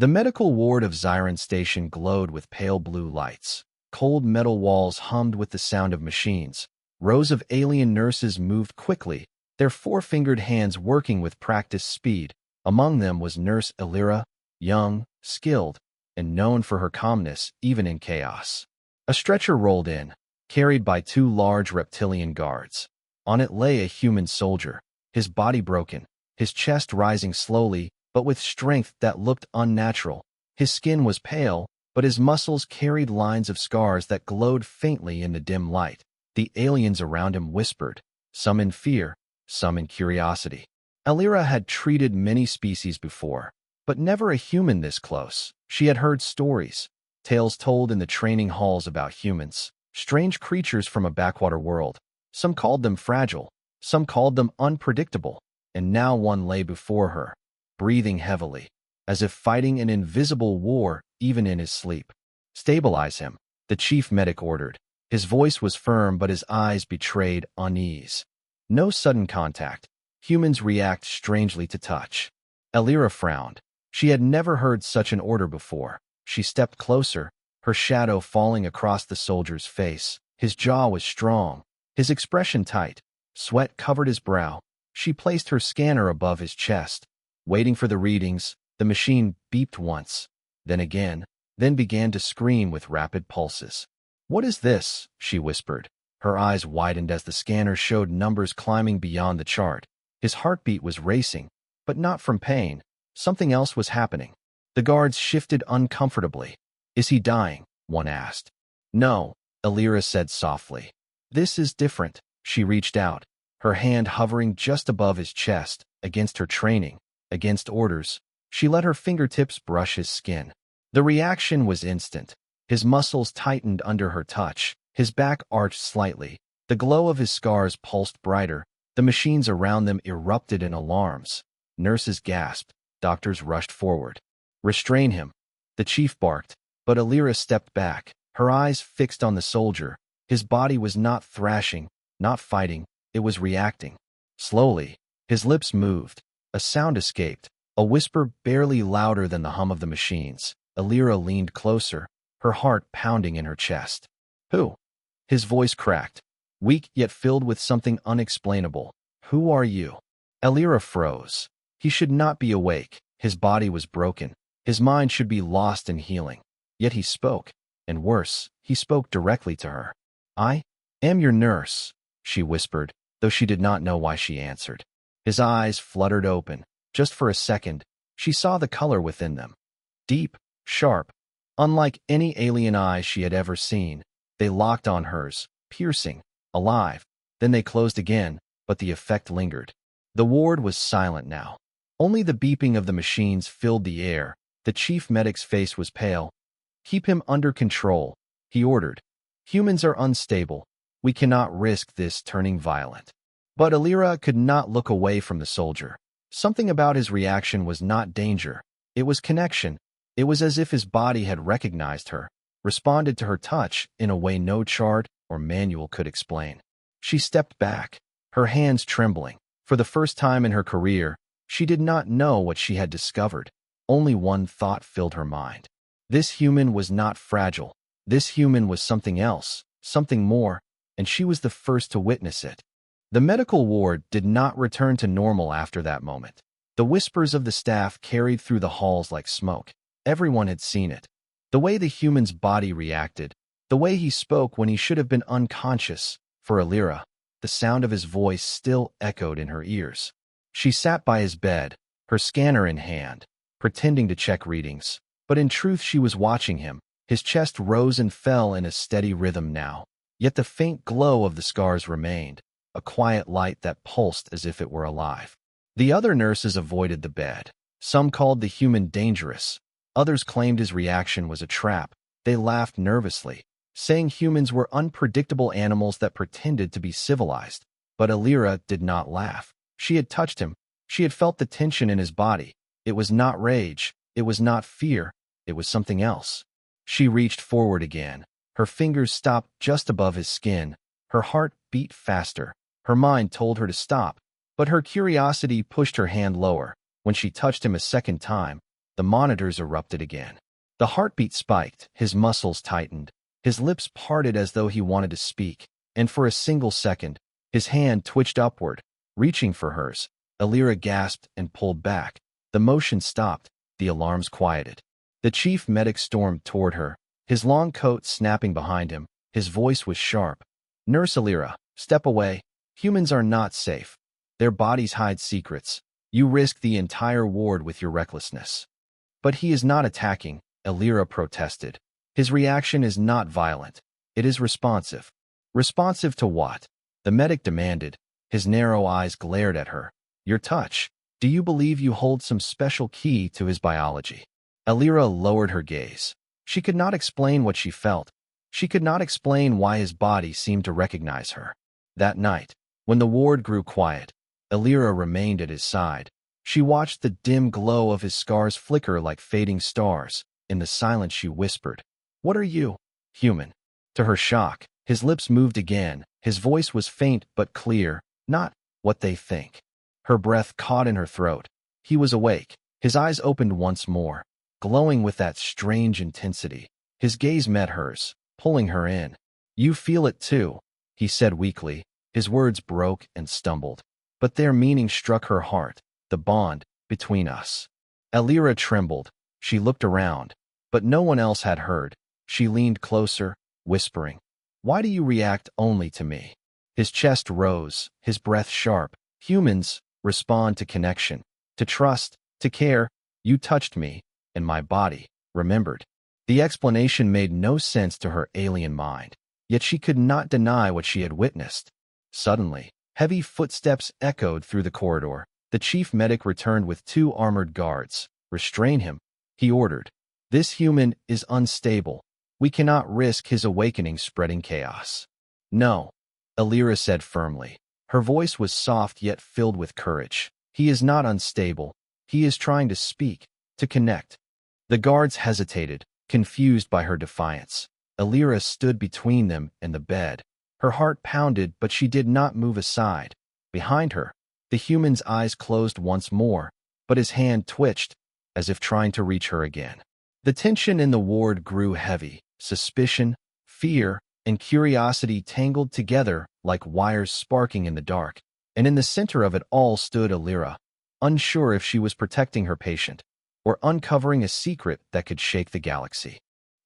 The medical ward of Zyron Station glowed with pale blue lights. Cold metal walls hummed with the sound of machines. Rows of alien nurses moved quickly, their four-fingered hands working with practiced speed. Among them was Nurse Elira, young, skilled, and known for her calmness even in chaos. A stretcher rolled in, carried by two large reptilian guards. On it lay a human soldier, his body broken, his chest rising slowly, but with strength that looked unnatural. His skin was pale, but his muscles carried lines of scars that glowed faintly in the dim light. The aliens around him whispered, some in fear, some in curiosity. Elira had treated many species before, but never a human this close. She had heard stories, tales told in the training halls about humans, strange creatures from a backwater world. Some called them fragile, some called them unpredictable, and now one lay before her, breathing heavily, as if fighting an invisible war even in his sleep. "Stabilize him," the chief medic ordered. His voice was firm, but his eyes betrayed unease. "No sudden contact. Humans react strangely to touch." Elira frowned. She had never heard such an order before. She stepped closer, her shadow falling across the soldier's face. His jaw was strong, his expression tight. Sweat covered his brow. She placed her scanner above his chest. Waiting for the readings, the machine beeped once, then again, then began to scream with rapid pulses. "What is this?" she whispered. Her eyes widened as the scanner showed numbers climbing beyond the chart. His heartbeat was racing, but not from pain. Something else was happening. The guards shifted uncomfortably. "Is he dying?" one asked. "No," Elira said softly. "This is different." She reached out, her hand hovering just above his chest, against her training, against orders. She let her fingertips brush his skin. The reaction was instant. His muscles tightened under her touch. His back arched slightly. The glow of his scars pulsed brighter. The machines around them erupted in alarms. Nurses gasped. Doctors rushed forward. "Restrain him," the chief barked, but Elira stepped back, her eyes fixed on the soldier. His body was not thrashing, not fighting, it was reacting. Slowly, his lips moved. A sound escaped, a whisper barely louder than the hum of the machines. Elira leaned closer, her heart pounding in her chest. "Who?" His voice cracked, weak yet filled with something unexplainable. "Who are you?" Elira froze. He should not be awake. His body was broken. His mind should be lost in healing. Yet he spoke, and worse, he spoke directly to her. "I am your nurse," she whispered, though she did not know why she answered. His eyes fluttered open. Just for a second, she saw the color within them. Deep, sharp, unlike any alien eyes she had ever seen. They locked on hers, piercing, alive. Then they closed again, but the effect lingered. The ward was silent now. Only the beeping of the machines filled the air. The chief medic's face was pale. "Keep him under control," he ordered. "Humans are unstable. We cannot risk this turning violent." But Elira could not look away from the soldier. Something about his reaction was not danger. It was connection. It was as if his body had recognized her, responded to her touch in a way no chart or manual could explain. She stepped back, her hands trembling. For the first time in her career, she did not know what she had discovered. Only one thought filled her mind. This human was not fragile. This human was something else, something more, and she was the first to witness it. The medical ward did not return to normal after that moment. The whispers of the staff carried through the halls like smoke. Everyone had seen it. The way the human's body reacted, the way he spoke when he should have been unconscious. For Elira, the sound of his voice still echoed in her ears. She sat by his bed, her scanner in hand, pretending to check readings. But in truth she was watching him. His chest rose and fell in a steady rhythm now. Yet the faint glow of the scars remained, a quiet light that pulsed as if it were alive. The other nurses avoided the bed. Some called the human dangerous. Others claimed his reaction was a trap. They laughed nervously, saying humans were unpredictable animals that pretended to be civilized. But Elira did not laugh. She had touched him. She had felt the tension in his body. It was not rage. It was not fear. It was something else. She reached forward again. Her fingers stopped just above his skin. Her heart beat faster. Her mind told her to stop, but her curiosity pushed her hand lower. When she touched him a second time, The monitors erupted again. The heartbeat spiked, his muscles tightened, his lips parted as though he wanted to speak, and for a single second, his hand twitched upward, reaching for hers. Alira gasped and pulled back. The motion stopped, the alarms quieted. The chief medic stormed toward her, his long coat snapping behind him. His voice was sharp. "Nurse Alira, step away. Humans are not safe. Their bodies hide secrets. You risk the entire ward with your recklessness." "But he is not attacking," Alira protested. "His reaction is not violent. It is responsive." "Responsive to what?" the medic demanded. His narrow eyes glared at her. "Your touch. Do you believe you hold some special key to his biology?" Alira lowered her gaze. She could not explain what she felt. She could not explain why his body seemed to recognize her. That night, when the ward grew quiet, Alira remained at his side. She watched the dim glow of his scars flicker like fading stars. In the silence she whispered, "What are you?" "Human." To her shock, his lips moved again. His voice was faint but clear. "Not what they think." Her breath caught in her throat. He was awake. His eyes opened once more, glowing with that strange intensity. His gaze met hers, pulling her in. "You feel it too," he said weakly. His words broke and stumbled, but their meaning struck her heart. "The bond between us." Alira trembled. She looked around, but no one else had heard. She leaned closer, whispering, "Why do you react only to me?" His chest rose, his breath sharp. "Humans respond to connection, to trust, to care. You touched me, and my body remembered." The explanation made no sense to her alien mind, yet she could not deny what she had witnessed. Suddenly, heavy footsteps echoed through the corridor. The chief medic returned with 2 armored guards. "Restrain him," he ordered. "This human is unstable. We cannot risk his awakening spreading chaos." "No," Alira said firmly. Her voice was soft yet filled with courage. "He is not unstable. He is trying to speak, to connect." The guards hesitated, confused by her defiance. Alira stood between them and the bed. Her heart pounded, but she did not move aside. Behind her, the human's eyes closed once more, but his hand twitched, as if trying to reach her again. The tension in the ward grew heavy. Suspicion, fear, and curiosity tangled together like wires sparking in the dark, and in the center of it all stood Alira, unsure if she was protecting her patient or uncovering a secret that could shake the galaxy.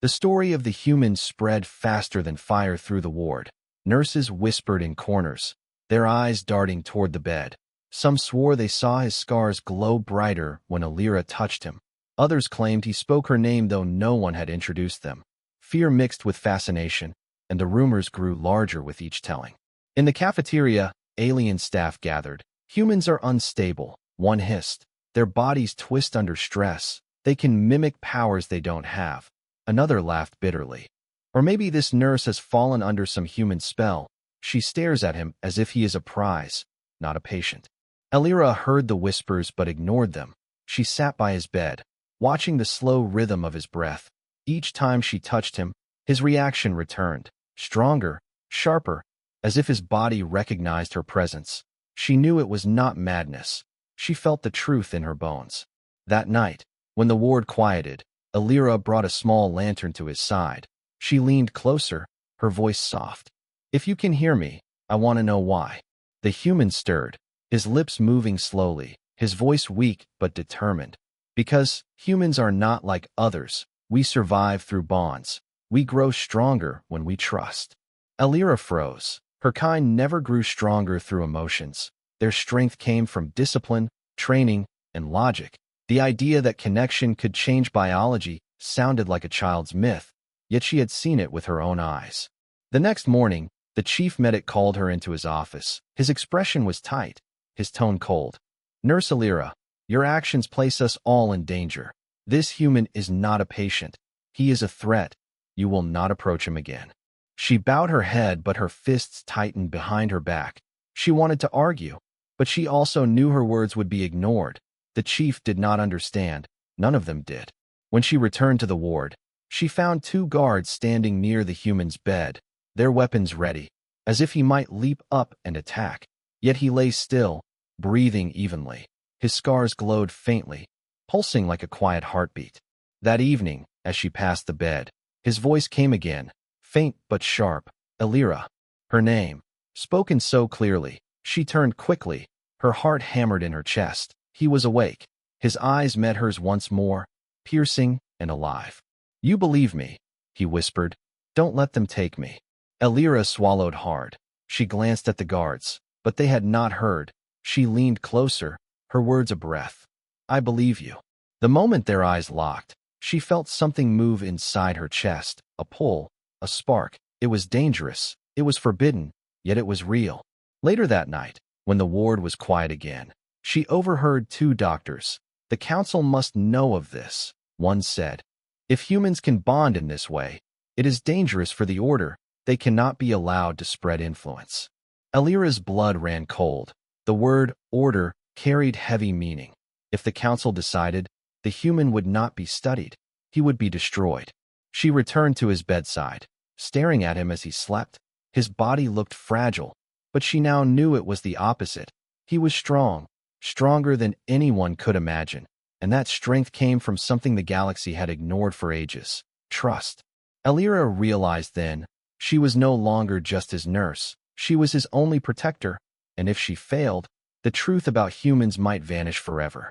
The story of the humans spread faster than fire through the ward. Nurses whispered in corners, their eyes darting toward the bed. Some swore they saw his scars glow brighter when Alira touched him. Others claimed he spoke her name though no one had introduced them. Fear mixed with fascination, and the rumors grew larger with each telling. In the cafeteria, alien staff gathered. "Humans are unstable," one hissed. "Their bodies twist under stress. They can mimic powers they don't have." Another laughed bitterly. "Or maybe this nurse has fallen under some human spell. She stares at him as if he is a prize, not a patient." Alira heard the whispers but ignored them. She sat by his bed, watching the slow rhythm of his breath. Each time she touched him, his reaction returned, stronger, sharper, as if his body recognized her presence. She knew it was not madness. She felt the truth in her bones. That night, when the ward quieted, Alira brought a small lantern to his side. She leaned closer, her voice soft. "If you can hear me, I want to know why." The human stirred, his lips moving slowly, his voice weak but determined. "Because humans are not like others. We survive through bonds. We grow stronger when we trust." Alira froze. Her kind never grew stronger through emotions. Their strength came from discipline, training, and logic. The idea that connection could change biology sounded like a child's myth, yet she had seen it with her own eyes. The next morning, the chief medic called her into his office. His expression was tight, his tone cold. "Nurse Alira, your actions place us all in danger. This human is not a patient. He is a threat. You will not approach him again." She bowed her head, but her fists tightened behind her back. She wanted to argue, but she also knew her words would be ignored. The chief did not understand. None of them did. When she returned to the ward, she found 2 guards standing near the human's bed, their weapons ready, as if he might leap up and attack. Yet he lay still, breathing evenly. His scars glowed faintly, pulsing like a quiet heartbeat. That evening, as she passed the bed, his voice came again, faint but sharp. Elira. Her name. Spoken so clearly, she turned quickly, her heart hammered in her chest. He was awake. His eyes met hers once more, piercing and alive. "You believe me," he whispered. "Don't let them take me." Elira swallowed hard. She glanced at the guards, but they had not heard. She leaned closer, her words a breath. "I believe you." The moment their eyes locked, she felt something move inside her chest, a pull, a spark. It was dangerous, it was forbidden, yet it was real. Later that night, when the ward was quiet again, she overheard two doctors. "The council must know of this," one said. "If humans can bond in this way, it is dangerous for the order. They cannot be allowed to spread influence." Elira's blood ran cold. The word order carried heavy meaning. If the council decided, the human would not be studied. He would be destroyed. She returned to his bedside, staring at him as he slept. His body looked fragile, but she now knew it was the opposite. He was strong, stronger than anyone could imagine, and that strength came from something the galaxy had ignored for ages: trust. Elira realized then, she was no longer just his nurse, she was his only protector, and if she failed, the truth about humans might vanish forever.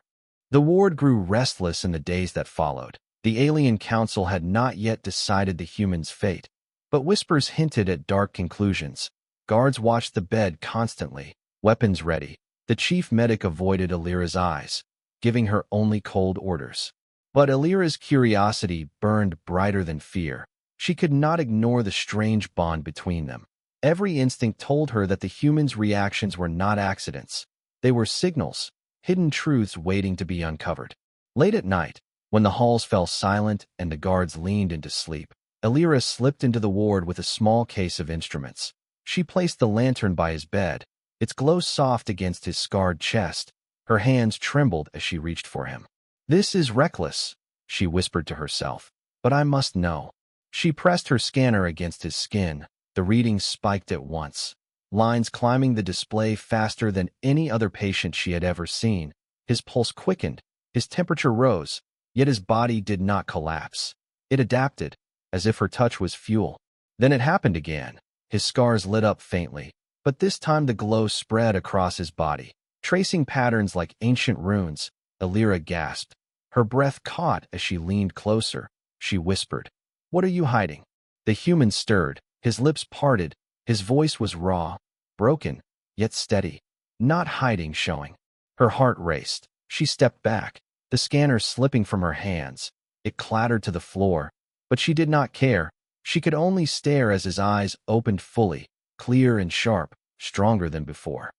The ward grew restless in the days that followed. The alien council had not yet decided the humans' fate, but whispers hinted at dark conclusions. Guards watched the bed constantly, weapons ready. The chief medic avoided Elira's eyes, giving her only cold orders. But Elira's curiosity burned brighter than fear. She could not ignore the strange bond between them. Every instinct told her that the humans' reactions were not accidents. They were signals, hidden truths waiting to be uncovered. Late at night, when the halls fell silent and the guards leaned into sleep, Elira slipped into the ward with a small case of instruments. She placed the lantern by his bed, its glow soft against his scarred chest. Her hands trembled as she reached for him. "This is reckless," she whispered to herself, "but I must know." She pressed her scanner against his skin. The readings spiked at once, lines climbing the display faster than any other patient she had ever seen. His pulse quickened, his temperature rose, yet his body did not collapse. It adapted, as if her touch was fuel. Then it happened again. His scars lit up faintly, but this time the glow spread across his body, tracing patterns like ancient runes. Elira gasped. Her breath caught as she leaned closer. She whispered, "What are you hiding?" The human stirred, his lips parted, his voice was raw, broken, yet steady. Not hiding, showing. Her heart raced. She stepped back, the scanner slipping from her hands. It clattered to the floor, but she did not care. She could only stare as his eyes opened fully, clear and sharp, stronger than before.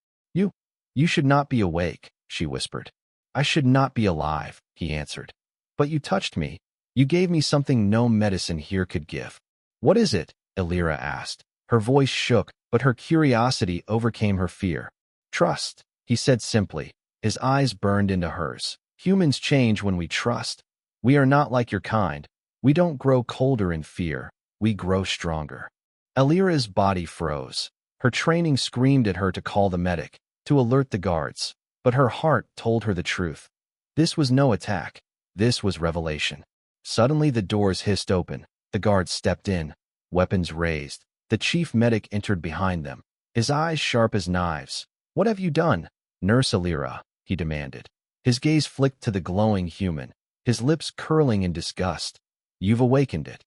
You should not be awake," she whispered. "I should not be alive," he answered. "But you touched me. You gave me something no medicine here could give." "What is it?" Elira asked. Her voice shook, but her curiosity overcame her fear. "Trust," he said simply. His eyes burned into hers. "Humans change when we trust. We are not like your kind. We don't grow colder in fear. We grow stronger." Elira's body froze. Her training screamed at her to call the medic, to alert the guards, but her heart told her the truth. This was no attack. This was revelation. Suddenly the doors hissed open. The guards stepped in, weapons raised. The chief medic entered behind them, his eyes sharp as knives. "What have you done, Nurse Elira?" he demanded. His gaze flicked to the glowing human, his lips curling in disgust. "You've awakened it."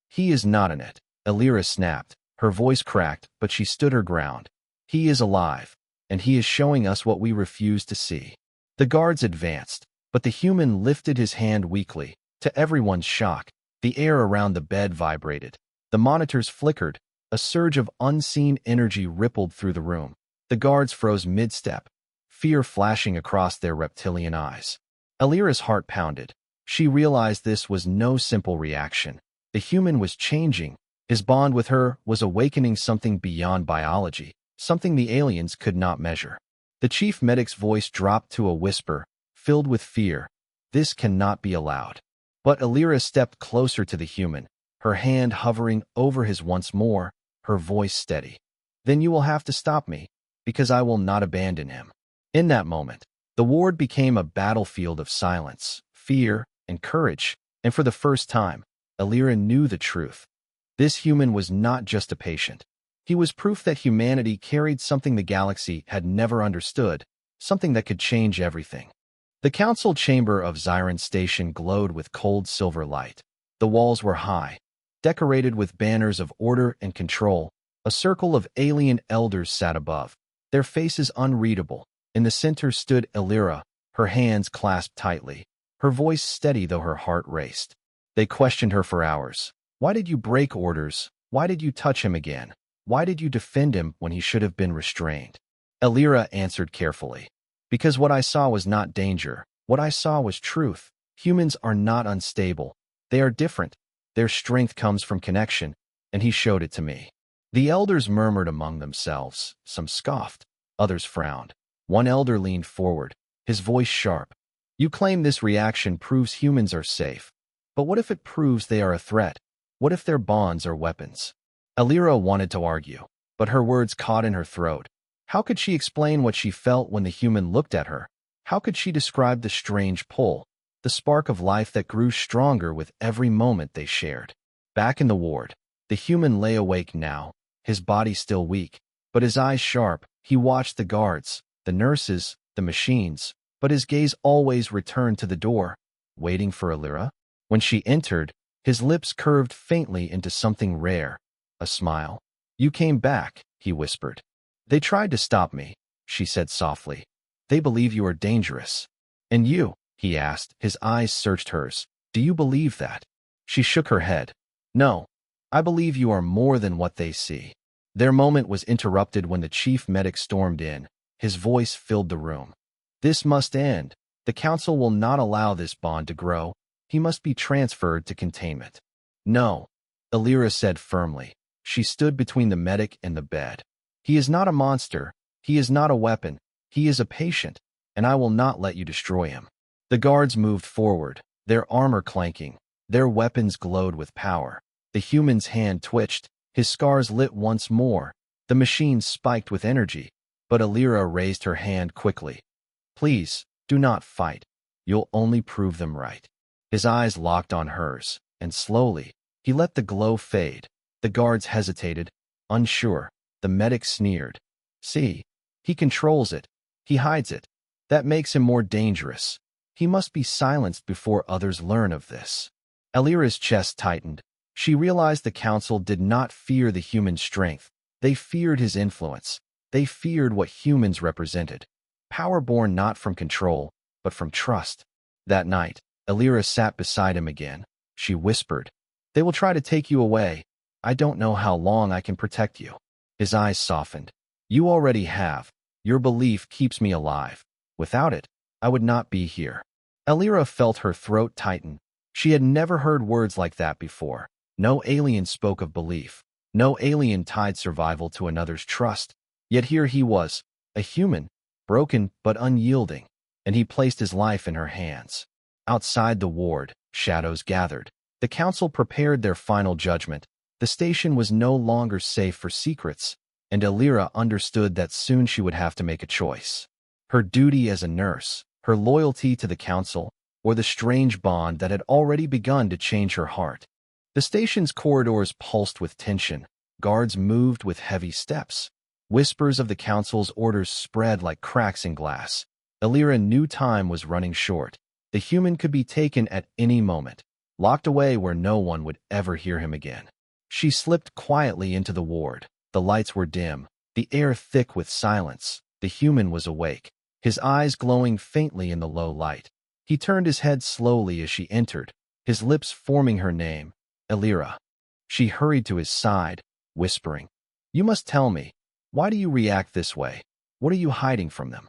"He is not in it," Elira snapped. Her voice cracked, but she stood her ground. "He is alive, and he is showing us what we refuse to see." The guards advanced, but the human lifted his hand weakly. To everyone's shock, the air around the bed vibrated. The monitors flickered. A surge of unseen energy rippled through the room. The guards froze mid-step, fear flashing across their reptilian eyes. Elira's heart pounded. She realized this was no simple reaction. The human was changing. His bond with her was awakening something beyond biology, something the aliens could not measure. The chief medic's voice dropped to a whisper, filled with fear. "This cannot be allowed." But Elira stepped closer to the human, her hand hovering over his once more, her voice steady. "Then you will have to stop me, because I will not abandon him." In that moment, the ward became a battlefield of silence. fear, and courage, and for the first time, Elira knew the truth. This human was not just a patient. He was proof that humanity carried something the galaxy had never understood, something that could change everything. The council chamber of Zynth Station glowed with cold silver light. The walls were high, decorated with banners of order and control. A circle of alien elders sat above, their faces unreadable. In the center stood Elira, her hands clasped tightly, her voice steady though her heart raced. They questioned her for hours. Why did you break orders? Why did you touch him again? Why did you defend him when he should have been restrained? Elira answered carefully. Because what I saw was not danger. What I saw was truth. Humans are not unstable. They are different. Their strength comes from connection, and he showed it to me. The elders murmured among themselves. Some scoffed. Others frowned. One elder leaned forward, his voice sharp. You claim this reaction proves humans are safe. But what if it proves they are a threat? What if their bonds are weapons? Elira wanted to argue, but her words caught in her throat. How could she explain what she felt when the human looked at her? How could she describe the strange pull, the spark of life that grew stronger with every moment they shared? Back in the ward, the human lay awake now, his body still weak, but his eyes sharp. He watched the guards, the nurses, the machines, but his gaze always returned to the door, waiting for Elira. When she entered, his lips curved faintly into something rare, a smile. You came back, he whispered. They tried to stop me, she said softly. They believe you are dangerous. And you, he asked, his eyes searched hers. Do you believe that? She shook her head. No, I believe you are more than what they see. Their moment was interrupted when the chief medic stormed in. His voice filled the room. This must end. The council will not allow this bond to grow. He must be transferred to containment. No, Elira said firmly. She stood between the medic and the bed. He is not a monster. He is not a weapon. He is a patient, and I will not let you destroy him. The guards moved forward, their armor clanking. Their weapons glowed with power. The human's hand twitched, his scars lit once more. The machine spiked with energy, but Elira raised her hand quickly. Please, do not fight. You'll only prove them right. His eyes locked on hers, and slowly, he let the glow fade. The guards hesitated, unsure. The medic sneered. See, he controls it. He hides it. That makes him more dangerous. He must be silenced before others learn of this. Elira's chest tightened. She realized the council did not fear the human strength. They feared his influence. They feared what humans represented. Power born not from control, but from trust. That night, Elira sat beside him again. She whispered, They will try to take you away. I don't know how long I can protect you. His eyes softened. You already have. Your belief keeps me alive. Without it, I would not be here. Elira felt her throat tighten. She had never heard words like that before. No alien spoke of belief. No alien tied survival to another's trust. Yet here he was, a human, broken but unyielding, and he placed his life in her hands. Outside the ward, shadows gathered. The council prepared their final judgment. The station was no longer safe for secrets, and Elira understood that soon she would have to make a choice. Her duty as a nurse, her loyalty to the council, or the strange bond that had already begun to change her heart. The station's corridors pulsed with tension. Guards moved with heavy steps. Whispers of the council's orders spread like cracks in glass. Elira knew time was running short. The human could be taken at any moment, locked away where no one would ever hear him again. She slipped quietly into the ward. The lights were dim, the air thick with silence. The human was awake, his eyes glowing faintly in the low light. He turned his head slowly as she entered, his lips forming her name, Elira. She hurried to his side, whispering, You must tell me. Why do you react this way? What are you hiding from them?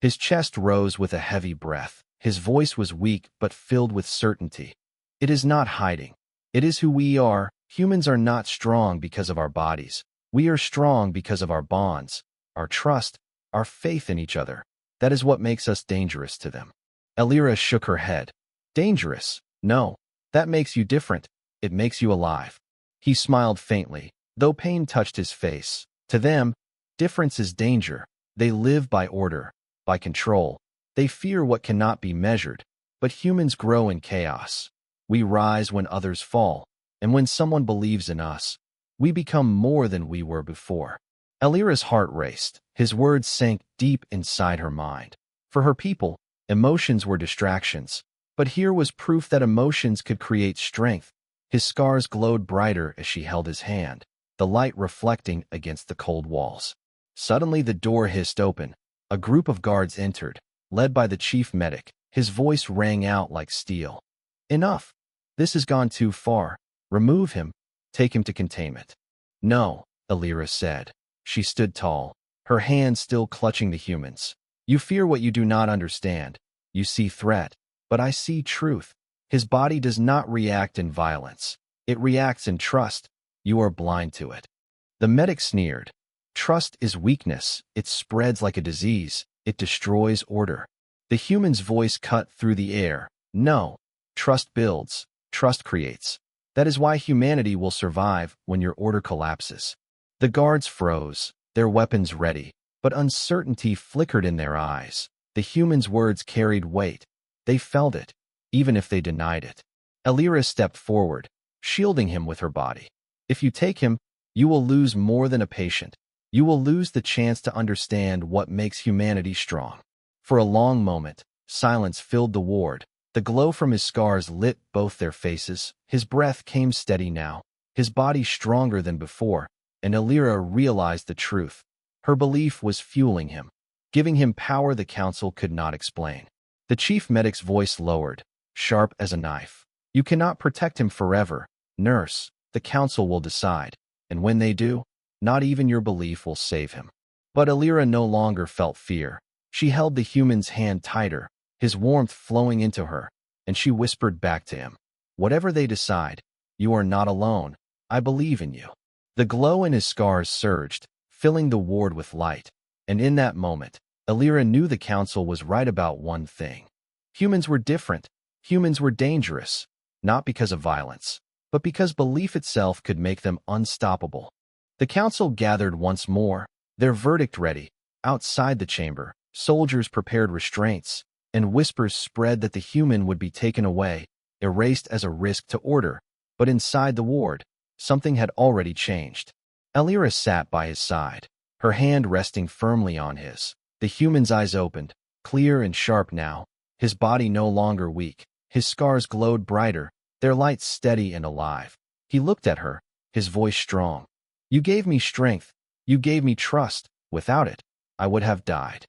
His chest rose with a heavy breath. His voice was weak but filled with certainty. It is not hiding. It is who we are. Humans are not strong because of our bodies. We are strong because of our bonds, our trust, our faith in each other. That is what makes us dangerous to them. Elira shook her head. Dangerous? No. That makes you different. It makes you alive. He smiled faintly, though pain touched his face. To them, difference is danger. They live by order, by control. They fear what cannot be measured. But humans grow in chaos. We rise when others fall, and when someone believes in us, we become more than we were before. Elira's heart raced. His words sank deep inside her mind. For her people, emotions were distractions. But here was proof that emotions could create strength. His scars glowed brighter as she held his hand, the light reflecting against the cold walls. Suddenly the door hissed open. A group of guards entered, led by the chief medic. His voice rang out like steel. "Enough! This has gone too far. Remove him. Take him to containment." "No," Elira said. She stood tall, her hands still clutching the humans. "You fear what you do not understand. You see threat, but I see truth. His body does not react in violence. It reacts in trust. You are blind to it." The medic sneered. "Trust is weakness. It spreads like a disease. It destroys order." The human's voice cut through the air. "No. Trust builds. Trust creates. That is why humanity will survive when your order collapses." The guards froze, their weapons ready, but uncertainty flickered in their eyes. The human's words carried weight. They felt it, even if they denied it. Elira stepped forward, shielding him with her body. "If you take him, you will lose more than a patient. You will lose the chance to understand what makes humanity strong." For a long moment, silence filled the ward. The glow from his scars lit both their faces. His breath came steady now, his body stronger than before, and Elira realized the truth. Her belief was fueling him, giving him power the council could not explain. The chief medic's voice lowered, sharp as a knife. "You cannot protect him forever, nurse. The council will decide, and when they do, not even your belief will save him." But Elira no longer felt fear. She held the human's hand tighter, his warmth flowing into her, and she whispered back to him, "Whatever they decide, you are not alone. I believe in you." The glow in his scars surged, filling the ward with light, and in that moment, Elira knew the council was right about one thing. Humans were different. Humans were dangerous, not because of violence, but because belief itself could make them unstoppable. The council gathered once more, their verdict ready. Outside the chamber, soldiers prepared restraints, and whispers spread that the human would be taken away, erased as a risk to order. But inside the ward, something had already changed. Elira sat by his side, her hand resting firmly on his. The human's eyes opened, clear and sharp now, his body no longer weak. His scars glowed brighter, their light steady and alive. He looked at her, his voice strong. "You gave me strength. You gave me trust. Without it, I would have died."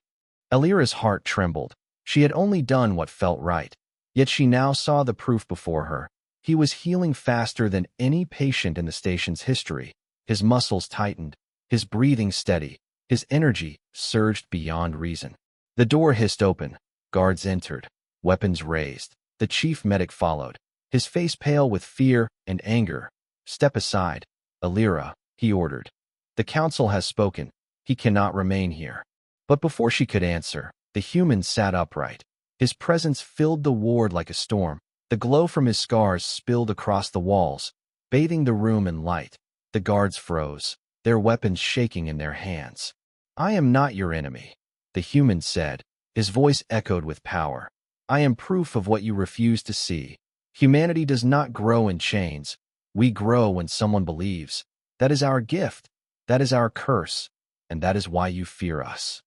Elira's heart trembled. She had only done what felt right, yet she now saw the proof before her. He was healing faster than any patient in the station's history. His muscles tightened, his breathing steady, his energy surged beyond reason. The door hissed open. Guards entered, weapons raised. The chief medic followed, his face pale with fear and anger. "Step aside, Elira," he ordered. "The council has spoken. He cannot remain here." But before she could answer, the human sat upright. His presence filled the ward like a storm. The glow from his scars spilled across the walls, bathing the room in light. The guards froze, their weapons shaking in their hands. "I am not your enemy," the human said, his voice echoed with power. "I am proof of what you refuse to see. Humanity does not grow in chains. We grow when someone believes. That is our gift. That is our curse. And that is why you fear us."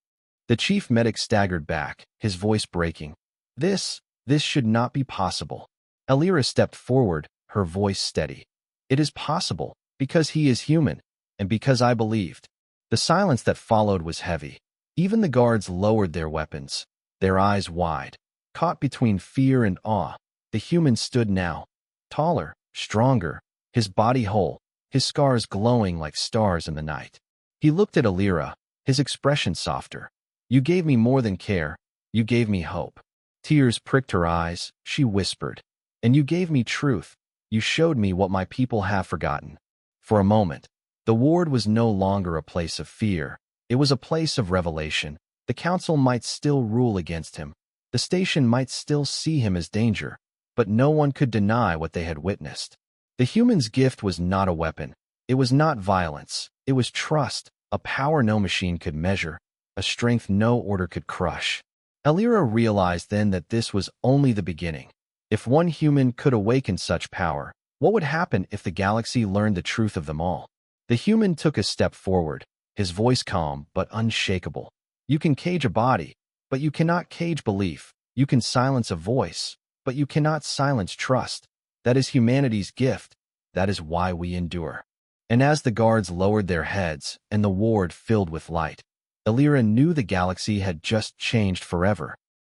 The chief medic staggered back, his voice breaking. This should not be possible." Elira stepped forward, her voice steady. "It is possible, because he is human, and because I believed." The silence that followed was heavy. Even the guards lowered their weapons, their eyes wide, caught between fear and awe. The human stood now, taller, stronger, his body whole, his scars glowing like stars in the night. He looked at Elira, his expression softer. "You gave me more than care. You gave me hope." Tears pricked her eyes. She whispered, "And you gave me truth. You showed me what my people have forgotten." For a moment, the ward was no longer a place of fear. It was a place of revelation. The council might still rule against him. The station might still see him as danger, but no one could deny what they had witnessed. The human's gift was not a weapon. It was not violence. It was trust, a power no machine could measure, a strength no order could crush. Elira realized then that this was only the beginning. If one human could awaken such power, what would happen if the galaxy learned the truth of them all? The human took a step forward, his voice calm but unshakable. You can cage a body, but you cannot cage belief. You can silence a voice, but you cannot silence trust. That is humanity's gift. That is why we endure. And as the guards lowered their heads and the ward filled with light, Elira knew the galaxy had just changed forever.